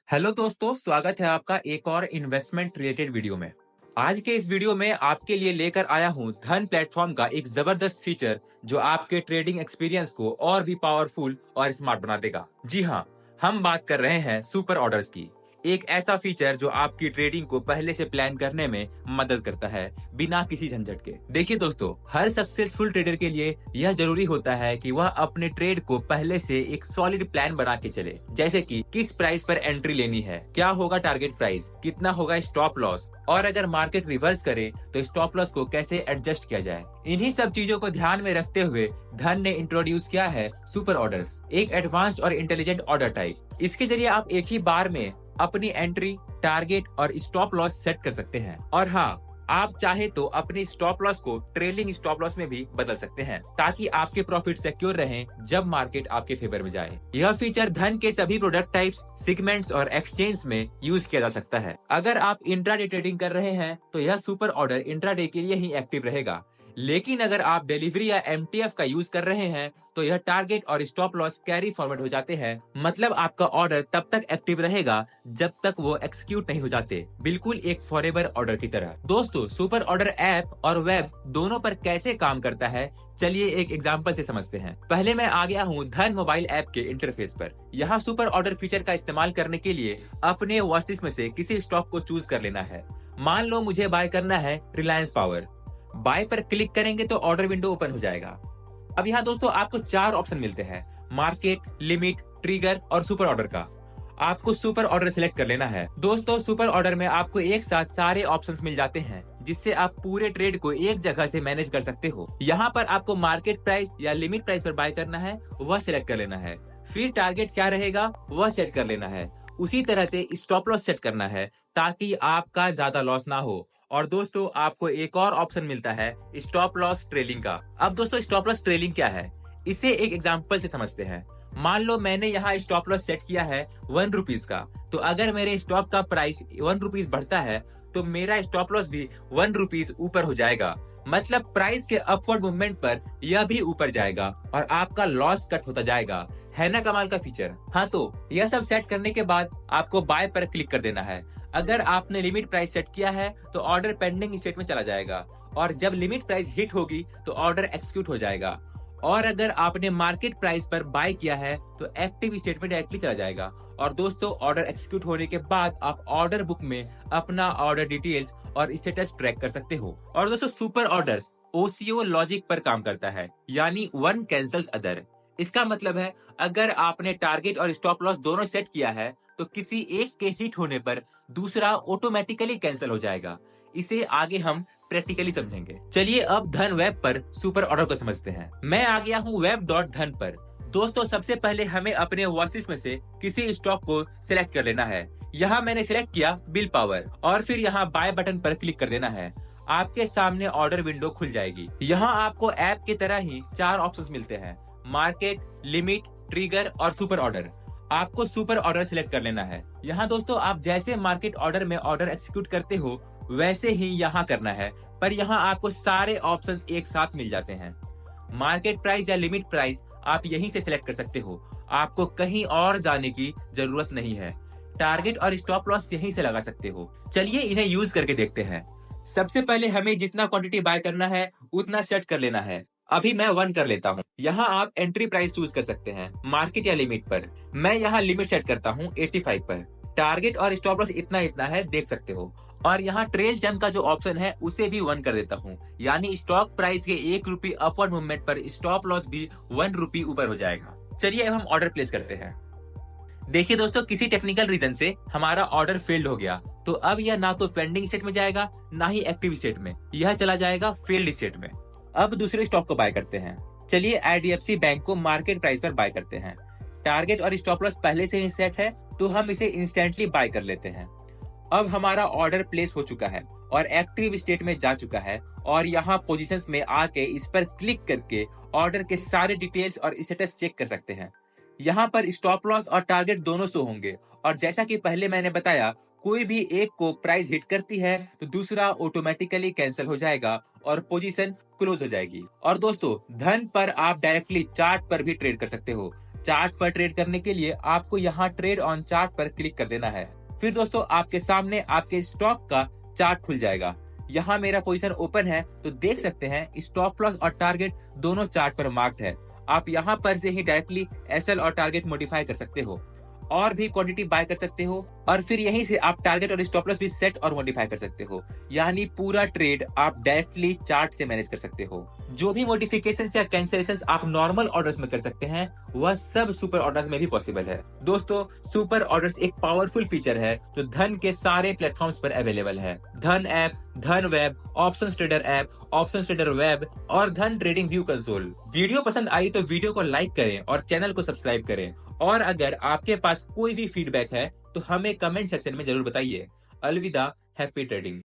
Hello दोस्तों, स्वागत है आपका एक और इन्वेस्टमेंट रिलेटेड वीडियो में। आज के इस वीडियो में आपके लिए लेकर आया हूं धन प्लेटफॉर्म का एक जबरदस्त फीचर जो आपके ट्रेडिंग एक्सपीरियंस को और भी पावरफुल और स्मार्ट बना देगा। जी हाँ, हम बात कर रहे हैं सुपर ऑर्डर्स की। एक ऐसा फीचर जो आपकी ट्रेडिंग को पहले से प्लान करने में मदद करता है बिना किसी झंझट के। देखिए दोस्तों, हर सक्सेसफुल ट्रेडर के लिए यह जरूरी होता है कि वह अपने ट्रेड को पहले से एक सॉलिड प्लान बना के चले, जैसे कि किस प्राइस पर एंट्री लेनी है, क्या होगा टारगेट प्राइस, कितना होगा स्टॉप लॉस, और अगर मार्केट रिवर्स करे तो स्टॉप लॉस को कैसे एडजस्ट किया जाए। इन्हीं सब चीजों को ध्यान में रखते हुए धन ने इंट्रोड्यूस किया है सुपर ऑर्डर्स, एक एडवांस्ड और इंटेलिजेंट ऑर्डर टाइप। इसके जरिए आप एक ही बार में अपनी एंट्री, टारगेट और स्टॉप लॉस सेट कर सकते हैं। और हाँ, आप चाहे तो अपनी स्टॉप लॉस को ट्रेलिंग स्टॉप लॉस में भी बदल सकते हैं, ताकि आपके प्रॉफिट सिक्योर रहें जब मार्केट आपके फेवर में जाए। यह फीचर धन के सभी प्रोडक्ट टाइप्स, सेगमेंट्स और एक्सचेंज में यूज किया जा सकता है। अगर आप इंट्राडे ट्रेडिंग कर रहे हैं तो यह सुपर ऑर्डर इंट्राडे के लिए ही एक्टिव रहेगा, लेकिन अगर आप डिलीवरी या एमटीएफ का यूज कर रहे हैं तो यह टारगेट और स्टॉप लॉस कैरी फॉरवर्ड हो जाते हैं। मतलब आपका ऑर्डर तब तक एक्टिव रहेगा जब तक वो एक्सिक्यूट नहीं हो जाते, बिल्कुल एक फॉरएवर ऑर्डर की तरह। दोस्तों, सुपर ऑर्डर ऐप और वेब दोनों पर कैसे काम करता है, चलिए एक एग्जांपल से समझते हैं। पहले मैं आ गया हूँ धन मोबाइल ऐप के इंटरफेस पर। यहाँ सुपर ऑर्डर फीचर का इस्तेमाल करने के लिए अपने वॉच लिस्ट में से किसी स्टॉक को चूज कर लेना है। मान लो मुझे बाय करना है रिलायंस पावर। बाय पर क्लिक करेंगे तो ऑर्डर विंडो ओपन हो जाएगा। अब यहाँ दोस्तों आपको 4 ऑप्शन मिलते हैं, मार्केट, लिमिट, ट्रिगर और सुपर ऑर्डर का। आपको सुपर ऑर्डर सिलेक्ट कर लेना है। दोस्तों, सुपर ऑर्डर में आपको एक साथ सारे ऑप्शंस मिल जाते हैं, जिससे आप पूरे ट्रेड को एक जगह से मैनेज कर सकते हो। यहाँ पर आपको मार्केट प्राइस या लिमिट प्राइस पर बाय करना है, वह सिलेक्ट कर लेना है। फिर टारगेट क्या रहेगा वह सेट कर लेना है। उसी तरह से स्टॉप लॉस सेट करना है ताकि आपका ज्यादा लॉस ना हो। और दोस्तों, आपको एक और ऑप्शन मिलता है स्टॉप लॉस ट्रेलिंग का। अब दोस्तों, स्टॉप लॉस ट्रेलिंग क्या है, इसे एक एग्जांपल से समझते हैं। मान लो मैंने यहाँ स्टॉप लॉस सेट किया है 1 रुपीज का, तो अगर मेरे स्टॉक का प्राइस 1 रुपीज बढ़ता है तो मेरा स्टॉप लॉस भी 1 रुपीज ऊपर हो जाएगा। मतलब प्राइस के अपवर्ड मूवमेंट पर यह भी ऊपर जाएगा और आपका लॉस कट होता जाएगा। है ना कमाल का फीचर। हाँ, तो यह सब सेट करने के बाद आपको बाय पर क्लिक कर देना है। अगर आपने लिमिट प्राइस सेट किया है तो ऑर्डर पेंडिंग स्टेट में चला जाएगा, और जब लिमिट प्राइस हिट होगी तो ऑर्डर एक्सिक्यूट हो जाएगा। और अगर आपने मार्केट प्राइस पर बाय किया है तो एक्टिव स्टेट में डायरेक्टली चला जाएगा। और दोस्तों, ऑर्डर एक्सिक्यूट होने के बाद आप ऑर्डर बुक में अपना ऑर्डर डिटेल्स और स्टेटस ट्रैक कर सकते हो। और दोस्तों, सुपर ऑर्डर्स ओसीओ लॉजिक पर काम करता है, यानी वन कैंसल्स अदर। इसका मतलब है अगर आपने टारगेट और स्टॉप लॉस दोनों सेट किया है तो किसी एक के हिट होने पर दूसरा ऑटोमेटिकली कैंसिल हो जाएगा। इसे आगे हम प्रैक्टिकली समझेंगे। चलिए अब धन वेब पर सुपर ऑर्डर को समझते हैं। मैं आ गया हूँ web.dhan पर। दोस्तों, सबसे पहले हमें अपने वॉचलिस्ट में से किसी स्टॉक को सिलेक्ट कर लेना है। यहाँ मैंने सिलेक्ट किया बिल पावर, और फिर यहाँ बाय बटन पर क्लिक कर देना है। आपके सामने ऑर्डर विंडो खुल जाएगी। यहाँ आपको ऐप की तरह ही 4 ऑप्शंस मिलते हैं, मार्केट, लिमिट, ट्रिगर और सुपर ऑर्डर। आपको सुपर ऑर्डर सिलेक्ट कर लेना है। यहाँ दोस्तों, आप जैसे मार्केट ऑर्डर में ऑर्डर एक्सिक्यूट करते हो वैसे ही यहाँ करना है, पर यहाँ आपको सारे ऑप्शंस एक साथ मिल जाते हैं। मार्केट प्राइस या लिमिट प्राइस आप यहीं से सिलेक्ट कर सकते हो, आपको कहीं और जाने की जरूरत नहीं है। टारगेट और स्टॉप लॉस यहीं से लगा सकते हो। चलिए इन्हें यूज करके देखते हैं। सबसे पहले हमें जितना क्वांटिटी बाय करना है उतना सेट कर लेना है। अभी मैं 1 कर लेता हूँ। यहाँ आप एंट्री प्राइस चूज कर सकते हैं, मार्केट या लिमिट पर। मैं यहाँ लिमिट सेट करता हूँ 85 पर। टारगेट और स्टॉप लॉस इतना इतना है, देख सकते हो। और यहाँ ट्रेल जंप का जो ऑप्शन है उसे भी 1 कर देता हूँ, यानी स्टॉक प्राइस के 1 रुपये अपवर्ड मूवमेंट पर स्टॉप लॉस भी 1 रुपये ऊपर हो जाएगा। चलिए अब हम ऑर्डर प्लेस करते हैं। देखिए दोस्तों, किसी टेक्निकल रीजन से हमारा ऑर्डर फेल्ड हो गया, तो अब यह ना तो पेंडिंग स्टेट में जाएगा ना ही एक्टिव स्टेट में, यह चला जाएगा फेल्ड स्टेट में। अब दूसरे स्टॉक को बाय करते हैं। चलिए आईडीएफसी बैंक को मार्केट प्राइस पर बाय करते हैं। टारगेट और स्टॉप लॉस पहले से ही सेट है तो हम इसे इंस्टेंटली बाय कर लेते हैं। अब हमारा ऑर्डर प्लेस हो चुका है और एक्टिव स्टेट में जा चुका है, और यहाँ पोजीशंस में आके इस पर क्लिक करके ऑर्डर के सारे डिटेल्स और स्टेटस चेक कर सकते हैं। यहाँ पर स्टॉप लॉस और टारगेट दोनों शो होंगे, और जैसा कि पहले मैंने बताया, कोई भी एक को प्राइस हिट करती है तो दूसरा ऑटोमेटिकली कैंसिल हो जाएगा और पोजीशन क्लोज हो जाएगी। और दोस्तों, धन पर आप डायरेक्टली चार्ट पर भी ट्रेड कर सकते हो। चार्ट पर ट्रेड करने के लिए आपको यहाँ ट्रेड ऑन चार्ट पर क्लिक कर देना है। फिर दोस्तों आपके सामने आपके स्टॉक का चार्ट खुल जाएगा। यहाँ मेरा पोजीशन ओपन है तो देख सकते हैं स्टॉप लॉस और टारगेट दोनों चार्ट पर मार्क्ड है। आप यहाँ पर से ही डायरेक्टली एसएल और टारगेट मॉडिफाई कर सकते हो और भी क्वांटिटी बाय कर सकते हो और फिर यहीं से आप टारगेट और स्टॉप लॉस भी सेट और मॉडिफाई कर सकते हो। यानी पूरा ट्रेड आप डायरेक्टली चार्ट से मैनेज कर सकते हो। जो भी मॉडिफिकेशंस या कैंसिलेशंस आप नॉर्मल ऑर्डर्स में कर सकते हैं वह सब सुपर ऑर्डर्स में भी पॉसिबल है। दोस्तों सुपर ऑर्डर्स एक पावरफुल फीचर है जो धन के सारे प्लेटफॉर्म्स पर अवेलेबल है। धन ऐप, धन web, options trader app, options trader web और धन ट्रेडिंग व्यू कंसोल। वीडियो पसंद आई तो वीडियो को लाइक करें और चैनल को सब्सक्राइब करें। और अगर आपके पास कोई भी फीडबैक है तो हमें कमेंट सेक्शन में जरूर बताइए। अलविदा, हैप्पी ट्रेडिंग।